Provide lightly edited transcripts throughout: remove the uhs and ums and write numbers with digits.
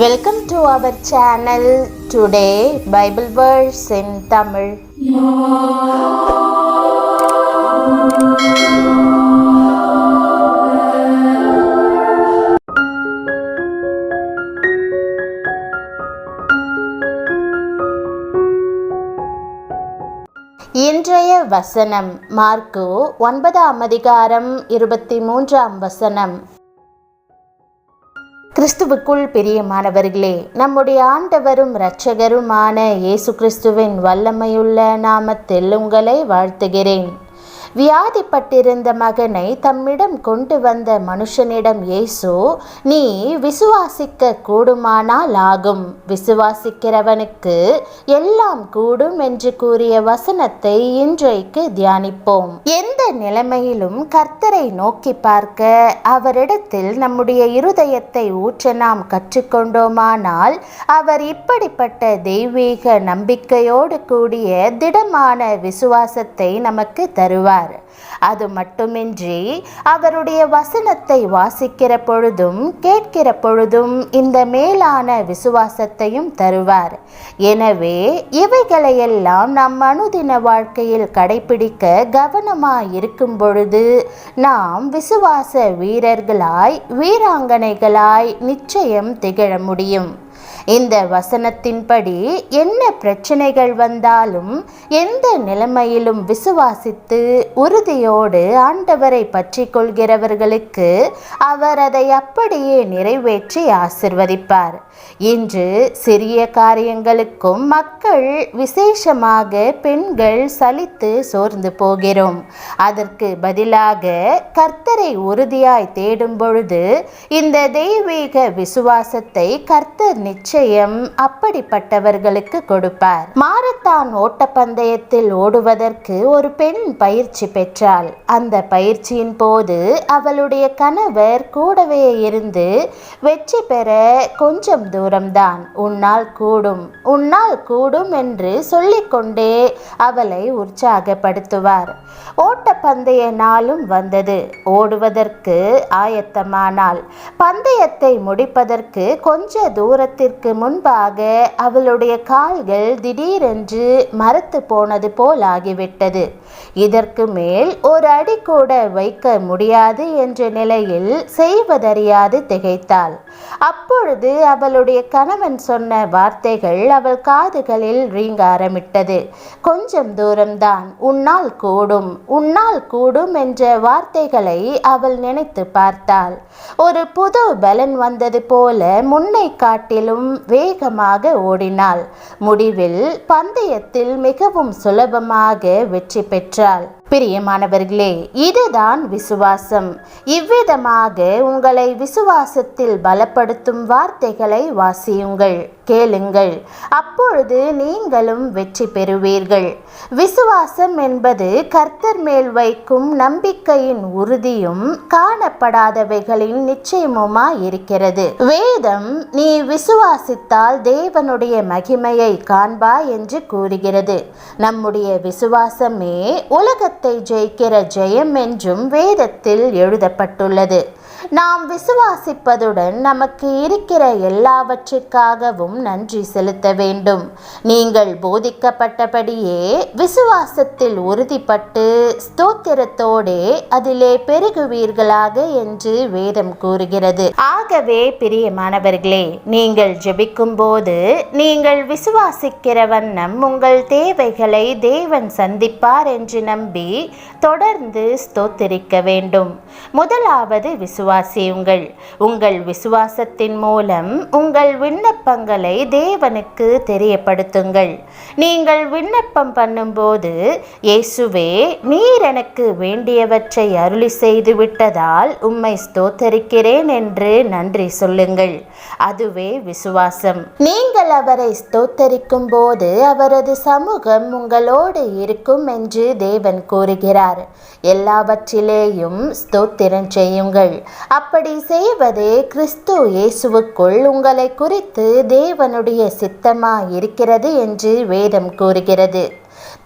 Welcome to our channel. Today Bible verse in Tamil. இன்றைய வசனம் mark 9ஆம் அதிகாரம் 23ஆம் வசனம். கிறிஸ்துவுக்குள் பிரியமானவர்களே, நம்முடைய ஆண்டவரும் இரட்சகருமான இயேசு கிறிஸ்துவின் வல்லமையுள்ள நாமத்தில் உங்களை வாழ்த்துகிறேன். வியாதிப்பட்டிருந்த மகனை தம்மிடம் கொண்டு வந்த மனுஷனிடம் இயேசு, நீ விசுவாசிக்க கூடுமானால் ஆகும், விசுவாசிக்கிறவனுக்கு எல்லாம் கூடும் என்று கூறிய வசனத்தை இன்றைக்கு தியானிப்போம். எந்த நிலைமையிலும் கர்த்தரை நோக்கி பார்க்க அவரிடத்தில் நம்முடைய இருதயத்தை ஊற்ற நாம் கற்றுக்கொண்டோமானால் அவர் இப்படிப்பட்ட தெய்வீக நம்பிக்கையோடு கூடிய திடமான விசுவாசத்தை நமக்கு தருவார். அது மட்டுமின்றி அவருடைய வசனத்தை வாசிக்கிற பொழுதும் கேட்கிற பொழுதும் இந்த மேலான விசுவாசத்தையும் தருவார். எனவே இவைகளையெல்லாம் நம் அனுதின வாழ்க்கையில் கடைபிடிக்க கவனமாய் இருக்கும் பொழுது நாம் விசுவாச வீரர்களாய் வீராங்கனைகளாய் நிச்சயம் திகழ முடியும். இந்த வசனத்தின்படி என்ன பிரச்சனைகள் வந்தாலும் எந்த நிலைமையிலும் விசுவாசித்து உறுதியோடு ஆண்டவரை பற்றி கொள்கிறவர்களுக்கு அவர் அதை அப்படியே நிறைவேற்றி ஆசிர்வதிப்பார். இன்று சிறிய காரியங்களுக்கும் மக்கள், விசேஷமாக பெண்கள் சலித்து சோர்ந்து போகிறோம். அதற்கு பதிலாக கர்த்தரை உறுதியாய் தேடும் பொழுது இந்த தெய்வீக விசுவாசத்தை கர்த்தர் நிச்சயம் அப்படிப்பட்டவர்களுக்கு கொடுப்பார். மாரத்தான் ஓட்டப்பந்தயத்தில் ஓடுவதற்கு ஒரு பெண் பயிற்சி பெற்றாள். அந்த பயிற்சியின் போது அவளுடைய கணவர் கூடவே இருந்து வெற்றி பெற கொஞ்சம் தூரம்தான், உன்னால் கூடும், உன்னால் கூடும் என்று சொல்லிக்கொண்டே அவளை உற்சாகப்படுத்துவார். ஓட்டப்பந்தய நாளும் வந்தது. ஓடுவதற்கு ஆயத்தமானாள். பந்தயத்தை முடிப்பதற்கு கொஞ்ச தூரத்திற்கு முன்பாக அவளுடைய கால்கள் திடீரென்று மரத்து போனது போல் ஆகிவிட்டது. இதற்கு மேல் ஒரு அடி கூட வைக்க முடியாது என்ற நிலையில் செய்வதறியாது திகைத்தாள். அப்பொழுது அவளுடைய கணவன் சொன்ன வார்த்தைகள் அவள் காதுகளில் ரீங்காரமிட்டது. கொஞ்சம் தூரம்தான், உன்னால் கூடும், உன்னால் கூடும் என்ற வார்த்தைகளை அவள் நினைத்து பார்த்தாள். ஒரு புது பலன் வந்தது போல முன்னை காட்டிலும் வேகமாக ஓடினாள். முடிவில் பந்தயத்தில் மிகவும் சுலபமாக வெற்றி பெற்றாள். பிரியமானவர்களே, இதுதான் விசுவாசம். இவ்விதமாக உங்களை விசுவாசத்தில் பலப்படுத்தும் வார்த்தைகளை வாசியுங்கள், கேளுங்கள். அப்பொழுது நீங்களும் வெற்றி பெறுவீர்கள். விசுவாசம் என்பது கர்த்தர் மேல் வைக்கும் நம்பிக்கையின் உறுதியும் காணப்படாதவைகளின் நிச்சயமுமாய் இருக்கிறது. வேதம், நீ விசுவாசித்தால் தேவனுடைய மகிமையை காண்பாய் என்று கூறுகிறது. நம்முடைய விசுவாசமே உலகத்தை ஜெயிக்கிற ஜெயம் என்றும் வேதத்தில் எழுதப்பட்டுள்ளது. நாம் விசுவாசிப்பதுடன் நமக்கு இருக்கிற எல்லாவற்றிற்காகவும் நன்றி செலுத்த வேண்டும். நீங்கள் போதிக்கப்பட்டபடியே விசுவாசத்தில் உறுதிப்பட்டு ஸ்தோத்திரத்தோடே அதிலே பெருகுவீர்களாக என்று வேதம் கூறுகிறது. ஆகவே பிரியமானவர்களே, நீங்கள் ஜெபிக்கும் போது நீங்கள் விசுவாசிக்கிற வண்ணம் உங்கள் தேவைகளை தேவன் சந்திப்பார் என்று நம்பி தொடர்ந்து ஸ்தோத்திரிக்க வேண்டும். முதலாவது விசுவாசியுங்கள். உங்கள் விசுவாசத்தின் மூலம் உங்கள் விண்ணப்பங்களை தேவனுக்கு தெரியப்படுத்துங்கள். நீங்கள் விண்ணப்பம் பண்ணும்போது, இயேசுவே, நீர் எனக்கு வேண்டியவற்றை அருளி செய்து விட்டதால் உம்மை ஸ்தோத்தரிக்கிறேன் என்று நன்றி சொல்லுங்கள். அதுவே விசுவாசம். நீங்கள் அவரை ஸ்தோத்தரிக்கும் போது அவரது சமூகம் உங்களோடு இருக்கும் என்று தேவன் கூறுகிறார். எல்லாவற்றிலேயும் ஸ்தோத்திரம் செய்யுங்கள். அப்படி செய்வதே கிறிஸ்து இயேசுவுக்குள் உங்களை குறித்து தேவனுடைய சித்தமாய் இருக்கிறது என்று வேதம் கூறுகிறது.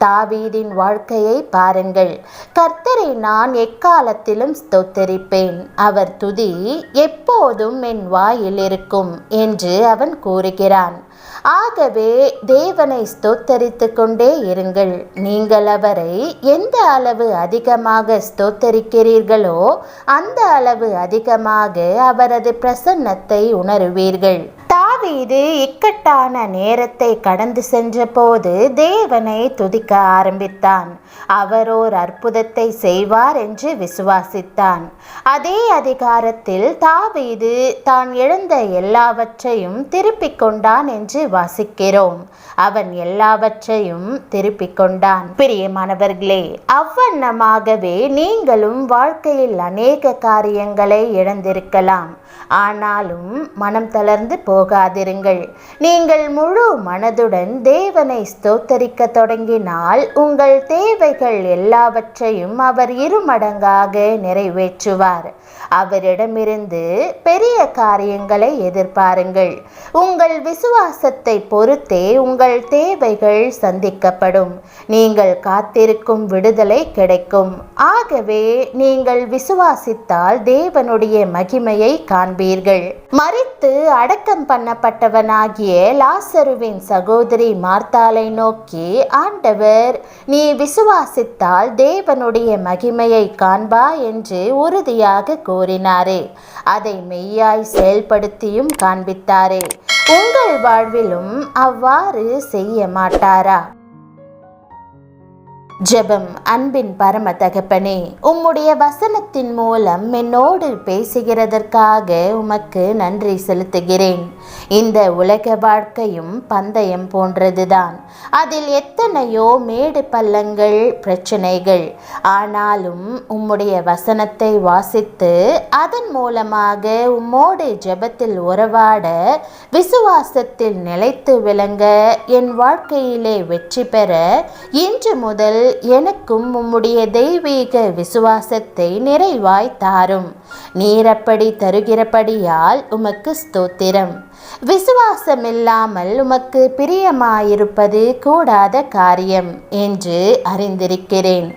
தாவீதின் வாழ்க்கையை பாருங்கள். கர்த்தரை நான் எக்காலத்திலும் ஸ்தோத்தரிப்பேன், அவர் துதி எப்போதும் என் வாயில் இருக்கும் என்று அவன் கூறுகிறான். ஆகவே தேவனை ஸ்தோத்தரித்து கொண்டே இருங்கள். நீங்கள் அவரை எந்த அளவு அதிகமாக ஸ்தோத்தரிக்கிறீர்களோ அந்த அளவு அதிகமாக அவரது பிரசன்னத்தை உணருவீர்கள். தாவீது இக்கட்டான நேரத்தை கடந்து சென்ற போது தேவனை துதிக்க ஆரம்பித்தான். அவர் ஓர் அற்புதத்தை செய்வார் என்று விசுவாசித்தான். அதே அதிகாரத்தில் தாவீது தான் இழந்த எல்லாவற்றையும் திருப்பிக் கொண்டான் என்று வாசிக்கிறோம். அவன் எல்லாவற்றையும் திருப்பிக் கொண்டான். பிரியமானவர்களே, அவ்வண்ணமாகவே நீங்களும் வாழ்க்கையில் அநேக காரியங்களை இழந்திருக்கலாம். ஆனாலும் மனம் தளர்ந்து போகாதிருங்கள். நீங்கள் முழு மனதுடன் தேவனை ஸ்தோத்தரிக்க தொடங்கினால் உங்கள் தேவைகள் எல்லாவற்றையும் அவர் இருமடங்காக நிறைவேற்றுவார். அவரிடமிருந்து பெரிய காரியங்களை எதிர்பாருங்கள். உங்கள் விசுவாசத்தை பொறுத்தே உங்கள் தேவைகள் சந்திக்கப்படும். நீங்கள் காத்திருக்கும் விடுதலை கிடைக்கும். ஆகவே நீங்கள் விசுவாசித்தால் தேவனுடைய மகிமையை காண்பீர்கள். மரித்து அடக்கம் பண்ணப்பட்டவனாகிய லாசருவின் சகோதரி மார்த்தாளை நோக்கி, ஆண்டவர், நீ விசுவாசித்தால் தேவனுடைய மகிமையை காண்பா என்று உறுதியாக கூறினாரே, அதை மெய்யாய் செயல்படுத்தியும் காண்பித்தாரே. உங்கள் வாழ்விலும் அவ்வாறு செய்ய மாட்டாரா? ஜெபம். அன்பின் பரம தகப்பனே, உம்முடைய வசனத்தின் மூலம் என்னோடு பேசுகிறதற்காக உமக்கு நன்றி செலுத்துகிறேன். இந்த உலக வாழ்க்கையும் பந்தயம் போன்றதுதான். அதில் எத்தனையோ மேடு பள்ளங்கள், பிரச்சனைகள். ஆனாலும் உம்முடைய வசனத்தை வாசித்து அதன் மூலமாக உம்மோடு ஜெபத்தில் உறவாட, விசுவாசத்தில் நிலைத்து விளங்க, என் வாழ்க்கையிலே வெற்றி பெற இன்று முதல் எனக்கும் உம்முடைய தெய்வீக விசுவாசத்தை நிறைவாய் தாரும். நீரப்படி தருகிறபடியால் உமக்கு ஸ்தோத்திரம். விசுவாசமில்லாமல் உமக்கு பிரியமாயிருப்பது கூடாத காரியம் என்று அறிந்திருக்கிறேன்.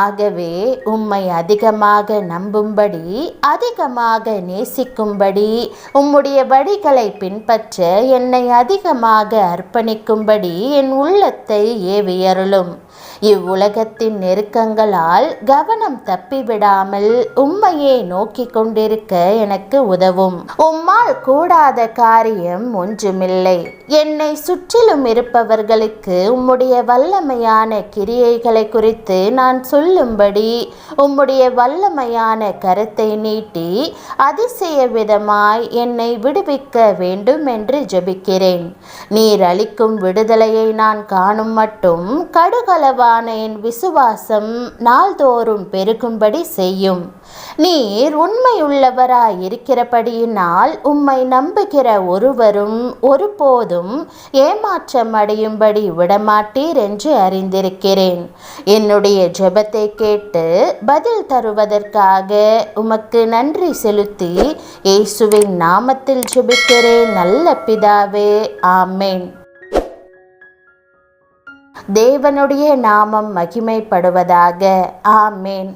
ஆகவே உம்மை அதிகமாக நம்பும்படி, அதிகமாக நேசிக்கும்படி, உம்முடைய வழிகளை பின்பற்ற என்னை அதிகமாக அர்ப்பணிக்கும்படி என் உள்ளத்தை ஏவியருளும். இவ்வுலகத்தின் நெருக்கங்களால் கவனம் தப்பிவிடாமல் உம்மையே நோக்கி கொண்டிருக்க எனக்கு உதவும். உம்மால் கூடாத காரியம் ஒன்றுமில்லை. என்னை சுற்றிலும் இருப்பவர்களுக்கு உம்முடைய வல்லமையான கிரியைகளை குறித்து நான் சொல்லும்படி உம்முடைய வல்லமையான கரத்தை நீட்டி அதிசய விதமாய் என்னை விடுவிக்க வேண்டும் என்று ஜெபிக்கிறேன். நீர் அளிக்கும் விடுதலையை நான் காணும் மட்டும் கடுகளவான என் விசுவாசம் நாள்தோறும் பெருகும்படி செய்யும். நீர் உண்மையுள்ளவராய் இருக்கிறபடியினால் உம்மை நம்புகிற ஒருவரும் ஒருபோதும் ஏமாற்றம் அடையும்படி விடமாட்டீர் என்று அறிந்திருக்கிறேன். என்னுடைய ஜெபத்தை கேட்டு பதில் தருவதற்காக உமக்கு நன்றி செலுத்தி இயேசுவின் நாமத்தில் ஜெபிக்கிறேன் நல்ல பிதாவே, ஆமேன். தேவனுடைய நாமம் மகிமைப்படுவதாக. ஆமேன்.